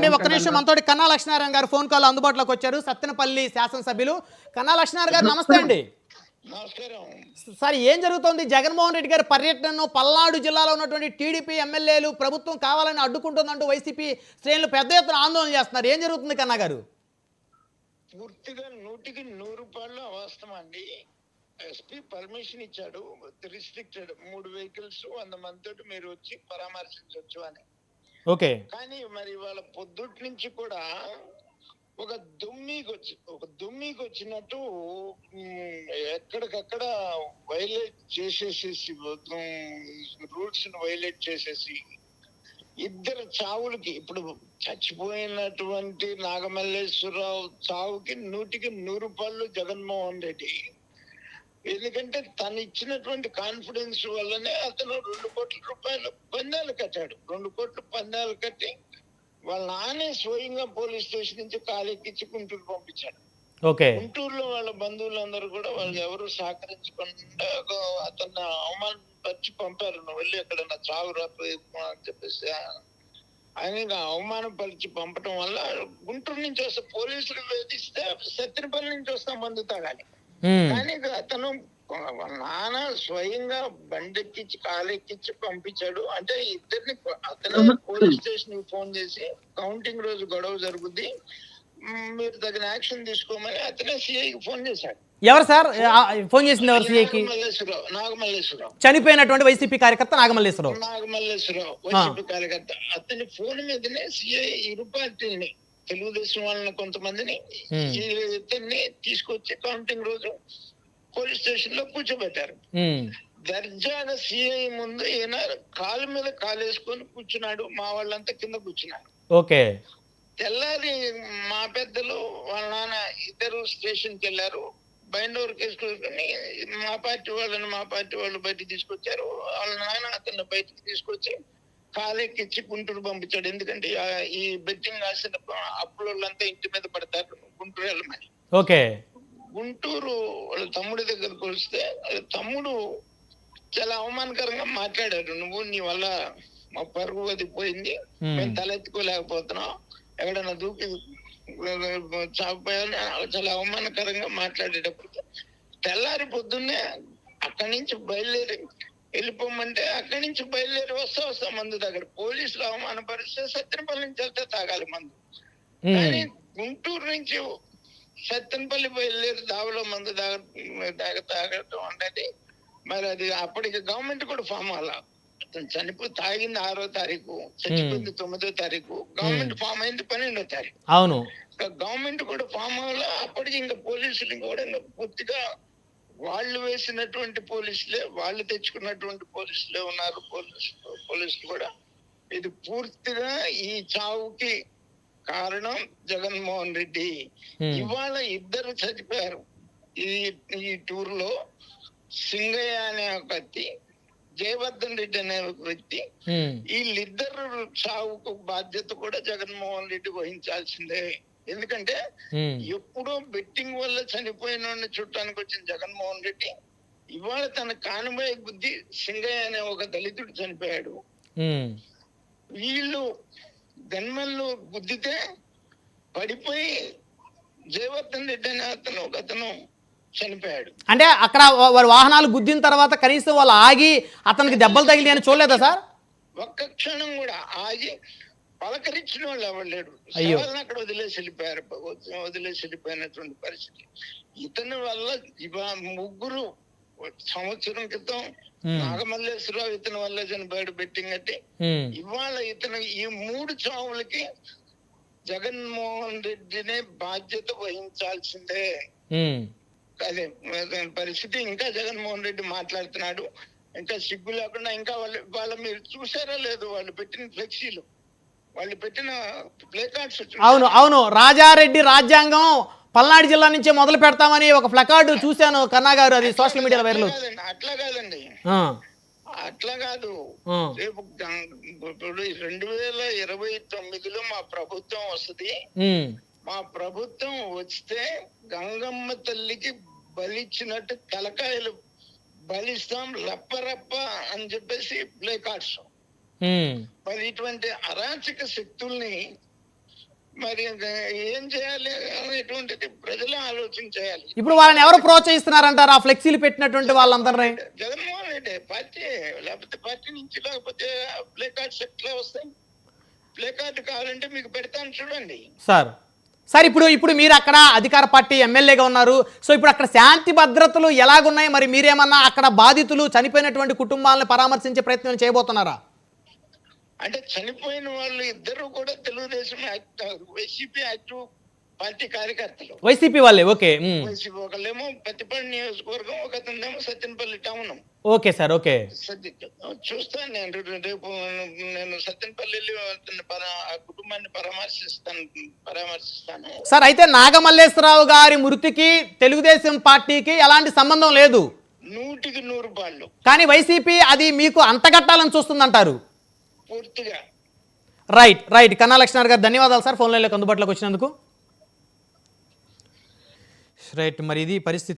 అండి ఒక్క నిమిషం మనతోటి కన్నా లక్ష్మీనారాయణ గారు ఫోన్ కాల్ అందుబాటులోకి వచ్చారు. సత్తెనపల్లి శాసనసభ్యులు కన్నా లక్ష్మీనారాయణ గారు నమస్తే అండి. నమస్కారం. సార్ ఏం జరుగుతోంది? జగన్మోహన్ రెడ్డి గారి పర్యటనను పల్నాడు జిల్లాలో ఉన్నటువంటి టీడీపీ ఎమ్మెల్యేలు ప్రభుత్వం కావాలని అడ్డుకుంటుందంటూ వైసీపీ శ్రేణులు పెద్ద ఎత్తున ఆందోళన చేస్తున్నారు. ఏం జరుగుతుంది కన్నా గారు? పూర్తిగా 100% అవాస్తవం అండి. ఎస్పీ పర్మిషన్ ఇచ్చాడు, రిస్ట్రిక్టెడ్ 3 వెహికల్స్ 100 మందితో మీరు వచ్చి పరామర్శించవచ్చు అని. ఓకే. కానీ మరి వాళ్ళ పొద్దుటి నుంచి కూడా ఒక దుమ్మికి వచ్చినట్టు ఎక్కడికక్కడ వైలేట్ చేసేసి రూల్స్ వైలేట్ చేసేసి ఇద్దరు చావులకి, ఇప్పుడు చచ్చిపోయినటువంటి నాగమల్లేశ్వరరావు చావుకి 100% జగన్మోహన్ రెడ్డి. ఎందుకంటే తను ఇచ్చినటువంటి కాన్ఫిడెన్స్ వల్లనే అతను 2 కోట్ల రూపాయలు పందాలు కట్టాడు. 2 కోట్ల పందాలు కట్టి వాళ్ళ నాన్నే స్వయంగా పోలీస్ స్టేషన్ నుంచి కాలెక్కించి గుంటూరు పంపించాడు. ఓకే. గుంటూరులో వాళ్ళ బంధువులందరూ కూడా వాళ్ళు ఎవరు సహకరించకుండా అతన్ని అవమానపరిచి పంపారు. నువ్వు వెళ్ళి ఎక్కడన్నా చావు అని చెప్పేసి ఆయన అవమానపరిచి పంపడం వల్ల గుంటూరు నుంచి వస్తే పోలీసులు వేధిస్తే సత్తెనపల్లి నుంచి వస్తా మందు తాగాలి. కానీ అతను నాన్న స్వయంగా బండెక్కించి కాలెక్కించి పంపించాడు. అంటే ఇద్దరిని అతను పోలీస్ స్టేషన్ కి ఫోన్ చేసి కౌంటింగ్ రోజు గొడవ జరుగుద్ది, మీరు తగిన యాక్షన్ తీసుకోమని అతనే సిఐకి ఫోన్ చేశాడు. ఎవరు సార్ ఫోన్ చేసింది? ఎవరు సిఐకి? నాగమల్లేశ్వరరావు, చనిపోయినటువంటి వైసీపీ కార్యకర్త నాగమల్లేశ్వరరావు వైసీపీ కార్యకర్త. అతని ఫోన్ మీదనే సిఐ ఇరు పార్టీని, తెలుగుదేశం వాళ్ళని కొంతమందిని, ఇతన్ని తీసుకొచ్చి కౌంటింగ్ రోజు పోలీస్ స్టేషన్ లో కూర్చోబెట్టారు. దర్జాగా సిఐ ముందు ఈయన కాలు మీద కాలేసుకొని కూర్చున్నాడు. మా వాళ్ళంతా కింద కూర్చున్నారు. ఓకే. తెల్లారి మా పెద్దలు వాళ్ళ నాన్న ఇద్దరు స్టేషన్ కి వెళ్ళారు. బైండోర్ కేసుకొని మా పార్టీ వాళ్ళు బయటికి తీసుకొచ్చారు. వాళ్ళ నాన్న అతన్ని బయటికి తీసుకొచ్చి కాలెక్కిచ్చి గుంటూరు పంపించాడు. ఎందుకంటే ఈ బెట్టింగ్ రాసిన అప్పులంతా ఇంటి మీద పడతారు, గుంటూరు వెళ్ళమని. ఓకే. గుంటూరు వాళ్ళ తమ్ముడి దగ్గరకు వస్తే తమ్ముడు చాలా అవమానకరంగా మాట్లాడాడు. నువ్వు నీ వల్ల మా పరుగు అది పోయింది, మేము తలెత్తుకోలేకపోతున్నాం, ఎక్కడన్నా దూకి చాపోయాని చాలా అవమానకరంగా మాట్లాడేటప్పుడు తెల్లారి పొద్దున్నే అక్కడి నుంచి బయలుదేరి వెళ్ళిపోమంటే అక్కడి నుంచి బయలుదేరి వస్తా మందు దగ్గర పోలీసులు అవమానపరిస్తే సత్తెనపల్లి నుంచి వెళ్తే తాగాలి మందు. కానీ గుంటూరు నుంచి సత్తెనపల్లి బయలుదేరి దావలో మందు తాగటం అనేది మరి అది అప్పటికి గవర్నమెంట్ కూడా ఫామ్ అవ్వాల. అతను తాగింది 6వ తారీఖు, చచ్చిపోయింది 9వ తారీఖు, గవర్నమెంట్ ఫామ్ అయింది 12వ తారీఖు. అవును. గవర్నమెంట్ కూడా ఫామ్ అవ్వాల. అప్పటికి ఇంకా పోలీసులు కూడా పూర్తిగా వాళ్ళు వేసినటువంటి పోలీసులే, వాళ్ళు తెచ్చుకున్నటువంటి పోలీసులే ఉన్నారు. పోలీసులు కూడా ఇది పూర్తిగా ఈ చావుకి కారణం జగన్మోహన్ రెడ్డి. ఇవాళ ఇద్దరు చనిపోయారు ఈ టూర్ లో. సింగయ్య అనే ఒక వ్యక్తి, జయవర్ధన్ రెడ్డి అనే ఒక వ్యక్తి. వీళ్ళిద్దరు చావుకు బాధ్యత కూడా జగన్మోహన్ రెడ్డి వహించాల్సిందే. ఎందుకంటే ఎప్పుడో బెట్టింగ్ వల్ల చనిపోయిన చుట్టానికి వచ్చిన జగన్మోహన్ రెడ్డి ఇవాళ తన కానుబాయి బుద్ధి సింగయ్య అనే ఒక దళితుడు చనిపోయాడు. వీళ్ళు గన్మన్లు గుద్దితే పడిపోయి జయవర్ధన్ రెడ్డి అనే అతను చనిపోయాడు. అంటే అక్కడ వారి వాహనాలు గుద్దిన తర్వాత కనీసం వాళ్ళు ఆగి అతనికి దెబ్బలు తగిలి అని చూడలేదా సార్? ఒక్క క్షణం కూడా ఆగి పలకరించిన వాళ్ళు ఎవరు లేడు. అక్కడ వదిలేసి వెళ్ళిపోయినటువంటి పరిస్థితి. ఇతని వల్ల ముగ్గురు సంవత్సరం క్రితం నాగమల్లేశ్వరరావు ఇతని వల్ల చనిపోయాడు బెట్టింగ్ అంటే. ఇవాళ ఇతను ఈ 3 చావులకి జగన్మోహన్ రెడ్డినే బాధ్యత వహించాల్సిందే. అదే పరిస్థితి. ఇంకా జగన్మోహన్ రెడ్డి మాట్లాడుతున్నాడు, ఇంకా సిగ్గు లేకుండా. ఇంకా వాళ్ళ మీరు చూసారా లేదు వాళ్ళు పెట్టిన ఫ్లెక్సీలు, వాళ్ళు పెట్టిన ప్లే కార్డ్స్? అవును. రాజారెడ్డి రాజ్యాంగం పల్నాడు జిల్లా నుంచే మొదలు పెడతామని ఒక ప్లకార్డు చూశాను కన్నా గారు, అది సోషల్ మీడియాలో వైరల్. అట్లా కాదండి, అట్లా కాదు. రేపు 2029లో మా ప్రభుత్వం వస్తుంది. మా ప్రభుత్వం వస్తే గంగమ్మ తల్లికి బలిచ్చినట్టు తలకాయలు బలిస్తాం లప్పరప్ప అని చెప్పేసి ప్లే కార్డ్స్. మరి ఇటువంటి అరాచక శక్తుల్ని మరి ఏం చేయాలి అనేటువంటిది ప్రజలే ఆలోచన చేయాలి. ఇప్పుడు వాళ్ళని ఎవరు ప్రోత్సహిస్తున్నారంటారు ఆ ఫ్లెక్సీలు పెట్టినటువంటి వాళ్ళందరినీ? జగన్మోహన్ రెడ్డి పార్టీ, లేకపోతే పార్టీ నుంచి, లేకపోతే ప్లే కార్డ్స్ ఎట్లా వస్తాయి? ప్లే కార్డు కావాలంటే మీకు పెడతాను చూడండి. సార్ ఇప్పుడు మీరు అక్కడ అధికార పార్టీ ఎమ్మెల్యేగా ఉన్నారు. సో ఇప్పుడు అక్కడ శాంతి భద్రతలు ఎలాగున్నాయి? మరి మీరేమన్నా అక్కడ బాధితులు చనిపోయినటువంటి కుటుంబాలను పరామర్శించే ప్రయత్నం చేయబోతున్నారా? అంటే చనిపోయిన వాళ్ళు ఇద్దరు కూడా తెలుగుదేశం వైసీపీ యాక్టివ్ పార్టీ కార్యకర్తలు. వైసీపీ వాళ్ళే, ఓకే. వైసీపీ ఒకళ్ళేమో పత్తిపాడు నియోజకవర్గం, ఒకతనేమో Satyanapalli town. Okay sir, okay. చూస్తాను నేను రేపు. నేను సత్యనపల్లి వెళ్ళి ఆ కుటుంబాన్ని పరామర్శిస్తాను. సార్ అయితే నాగమల్లేశ్వరరావు గారి మృతికి తెలుగుదేశం పార్టీకి ఎలాంటి సంబంధం లేదు? 100కి 100 పాళ్ళు. కానీ వైసీపీ అది మీకు అంతగట్టాలని చూస్తుందంటారు పూర్తిగా. రైట్. కన్నా లక్ష్మణ్ గారు ధన్యవాదాలు సార్, ఫోన్ లైన్లోకి అందుబాటులోకి వచ్చినందుకు. రైట్, మరి ఇది పరిస్థితి.